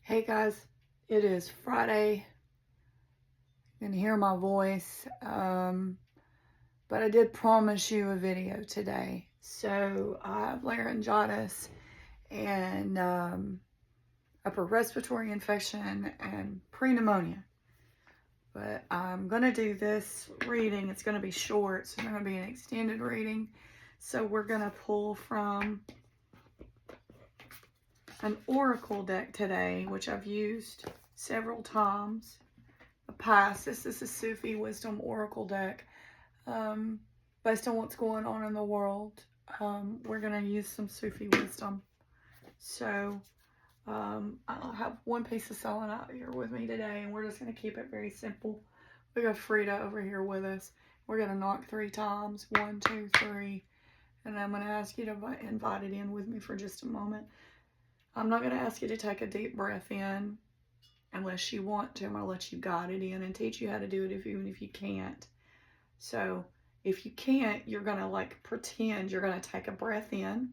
Hey guys, it is Friday. You can hear my voice, but I did promise you a video today. So I have laryngitis and upper respiratory infection and pre-pneumonia. But I'm going to do this reading. It's going to be short, so it's not going to be an extended reading. So we're going to pull from an oracle deck today, which I've used several times. Past. This is a Sufi Wisdom Oracle deck. Based on what's going on in the world, we're going to use some Sufi wisdom. So I'll have one piece of selenite here with me today, and we're just going to keep it very simple. We got Frida over here with us. We're going to knock 3 times. 1, 2, 3. And I'm going to ask you to invite it in with me for just a moment. I'm not going to ask you to take a deep breath in unless you want to. I'm going to let you guide it in and teach you how to do it even if you can't. So if you can't, you're going to pretend you're going to take a breath in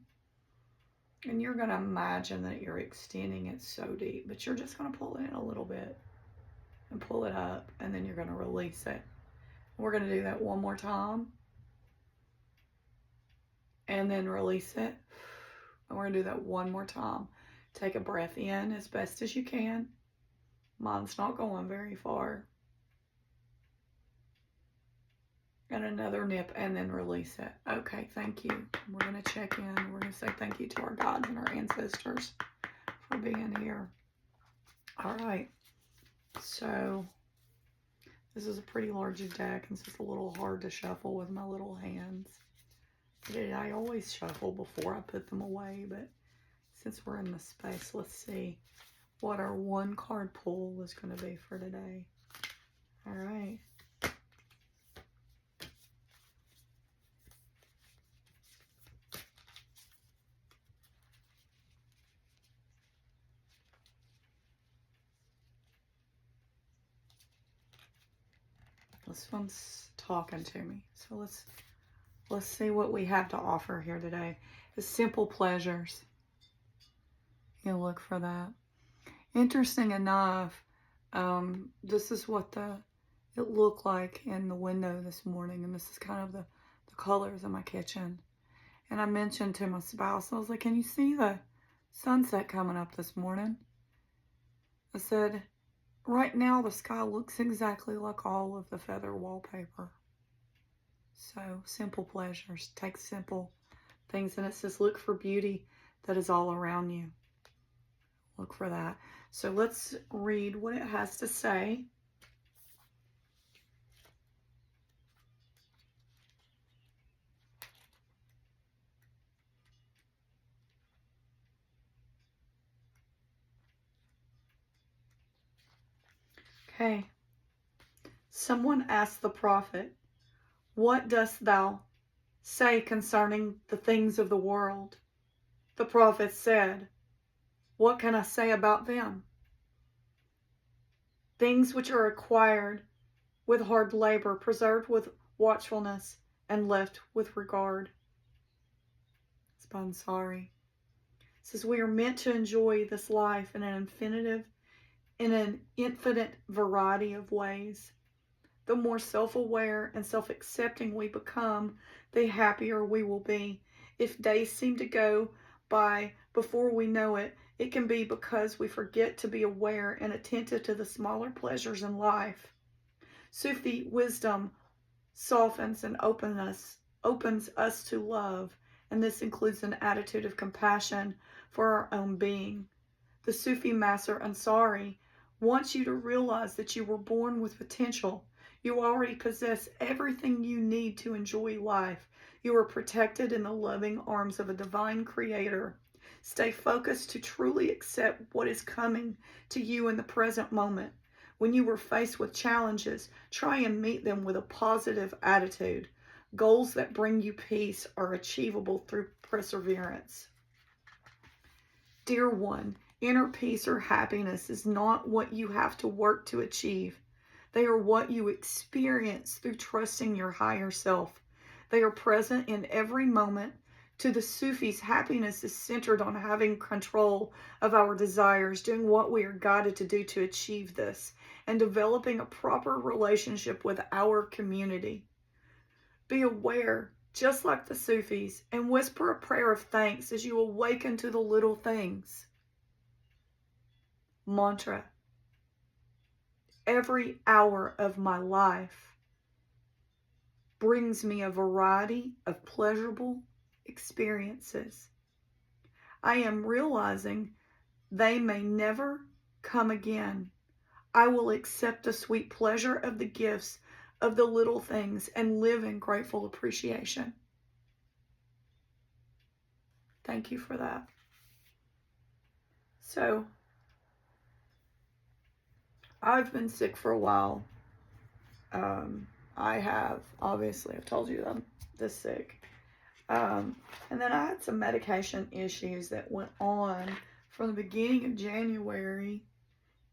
and you're going to imagine that you're extending it so deep, but you're just going to pull it in a little bit and pull it up, and then you're going to release it. We're going to do that one more time and then release it. And we're going to do that one more time. Take a breath in as best as you can. Mine's not going very far. And another nip, and then release it. Okay, thank you. We're going to check in. We're going to say thank you to our gods and our ancestors for being here. All right. So this is a pretty large deck, and it's just a little hard to shuffle with my little hands. I always shuffle before I put them away, but since we're in the space, let's see what our one card pull is going to be for today. All right. This one's talking to me. So let's see what we have to offer here today. The simple pleasures. You look for that. Interesting enough, this is what it looked like in the window this morning, and this is kind of the colors of my kitchen. And I mentioned to my spouse, I was like, can you see the sunset coming up this morning? I said, right now the sky looks exactly like all of the feather wallpaper. So simple pleasures. Take simple things, and it says look for beauty that is all around you. Look for that. So let's read what it has to say. Okay. Someone asked the prophet, what dost thou say concerning the things of the world? The prophet said, what can I say about them? Things which are acquired with hard labor, preserved with watchfulness, and left with regard. It's Bansari. It says we are meant to enjoy this life in an infinite variety of ways. The more self-aware and self-accepting we become, the happier we will be. If days seem to go by before we know it, it can be because we forget to be aware and attentive to the smaller pleasures in life. Sufi wisdom softens and opens us to love, and this includes an attitude of compassion for our own being. The Sufi master Ansari wants you to realize that you were born with potential. You already possess everything you need to enjoy life. You are protected in the loving arms of a divine creator. Stay focused to truly accept what is coming to you in the present moment. When you are faced with challenges, try and meet them with a positive attitude. Goals that bring you peace are achievable through perseverance. Dear one, inner peace or happiness is not what you have to work to achieve. They are what you experience through trusting your higher self. They are present in every moment. To the Sufis, happiness is centered on having control of our desires, doing what we are guided to do to achieve this, and developing a proper relationship with our community. Be aware, just like the Sufis, and whisper a prayer of thanks as you awaken to the little things. Mantra. Every hour of my life brings me a variety of pleasurable experiences. I am realizing they may never come again. I will accept the sweet pleasure of the gifts of the little things and live in grateful appreciation. Thank you for that. So, I've been sick for a while. I've told you I'm this sick. And then I had some medication issues that went on from the beginning of January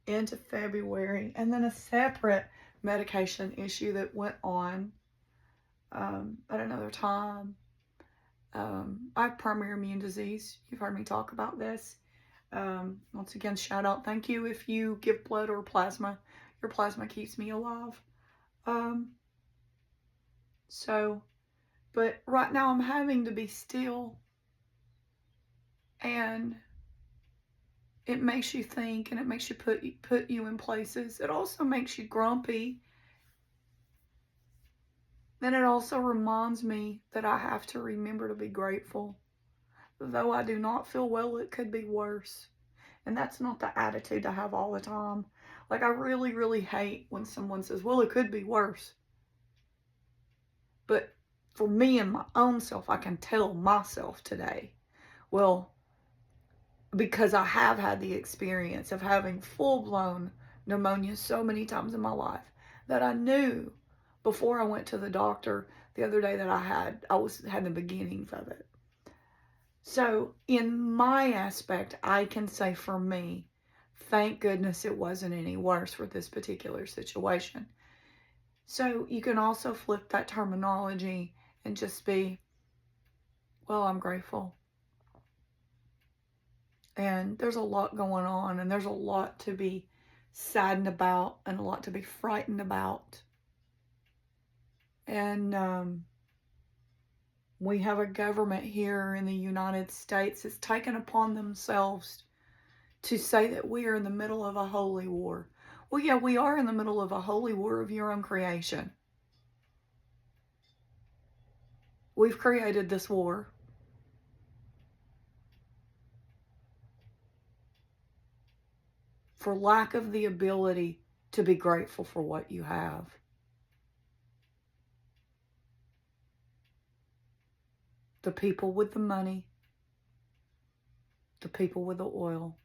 into February, and then a separate medication issue that went on at another time. I have primary immune disease. You've heard me talk about this. Once again, shout out. Thank you if you give blood or plasma. Your plasma keeps me alive. But right now I'm having to be still, and it makes you think, and it makes you put you in places. It also makes you grumpy. And it also reminds me that I have to remember to be grateful. Though I do not feel well, it could be worse. And that's not the attitude to have all the time. Like, I really, really hate when someone says, well, it could be worse. But for me and my own self, I can tell myself today, well, because I have had the experience of having full-blown pneumonia so many times in my life that I knew before I went to the doctor the other day that I had the beginnings of it. So in my aspect, I can say for me, thank goodness it wasn't any worse for this particular situation. So you can also flip that terminology and just be, well, I'm grateful. And there's a lot going on, and there's a lot to be saddened about and a lot to be frightened about. And we have a government here in the United States that's taken upon themselves to say that we are in the middle of a holy war. Well, yeah, we are in the middle of a holy war of your own creation. We've created this war. For lack of the ability to be grateful for what you have. The people with the money, the people with the oil.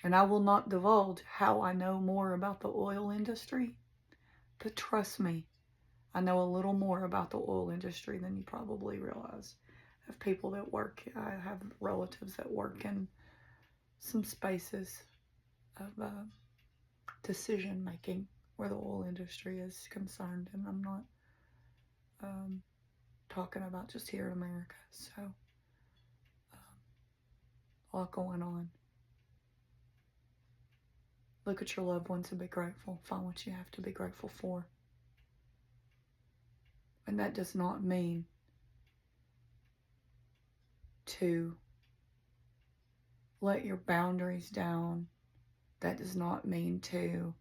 And I will not divulge how I know more about the oil industry, but trust me, I know a little more about the oil industry than you probably realize. I have people that work, I have relatives that work in some spaces of decision making where the oil industry is concerned, and I'm not talking about just here in America. So a lot going on. Look at your loved ones and be grateful. Find what you have to be grateful for. And that does not mean to let your boundaries down. That does not mean to...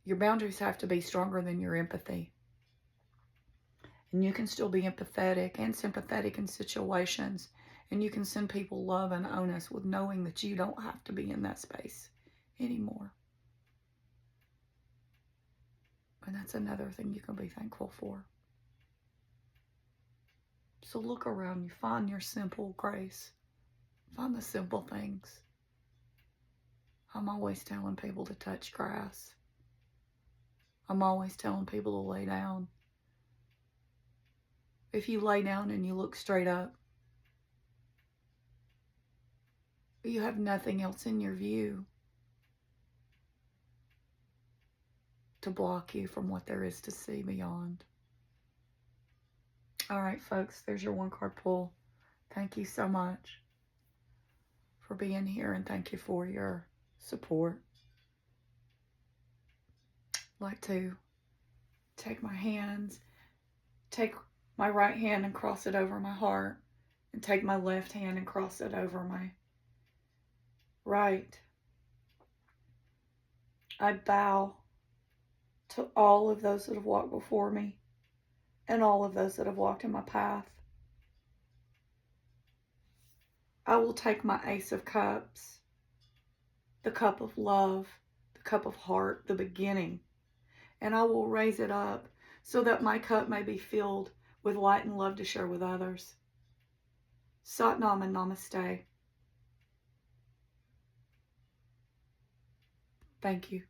Your boundaries have to be stronger than your empathy. And you can still be empathetic and sympathetic in situations. And you can send people love and onus with knowing that you don't have to be in that space anymore. And that's another thing you can be thankful for. So look around you. Find your simple grace. Find the simple things. I'm always telling people to touch grass. I'm always telling people to lay down. If you lay down and you look straight up, you have nothing else in your view to block you from what there is to see beyond. All right, folks, there's your one card pull. Thank you so much for being here, and thank you for your support. I'd like to take my hands, take my right hand and cross it over my heart, and take my left hand and cross it over my right. I bow to all of those that have walked before me and all of those that have walked in my path. I will take my Ace of Cups, the cup of love, the cup of heart, the beginning, and I will raise it up so that my cup may be filled with light and love to share with others. Sat Nam and Namaste. Thank you.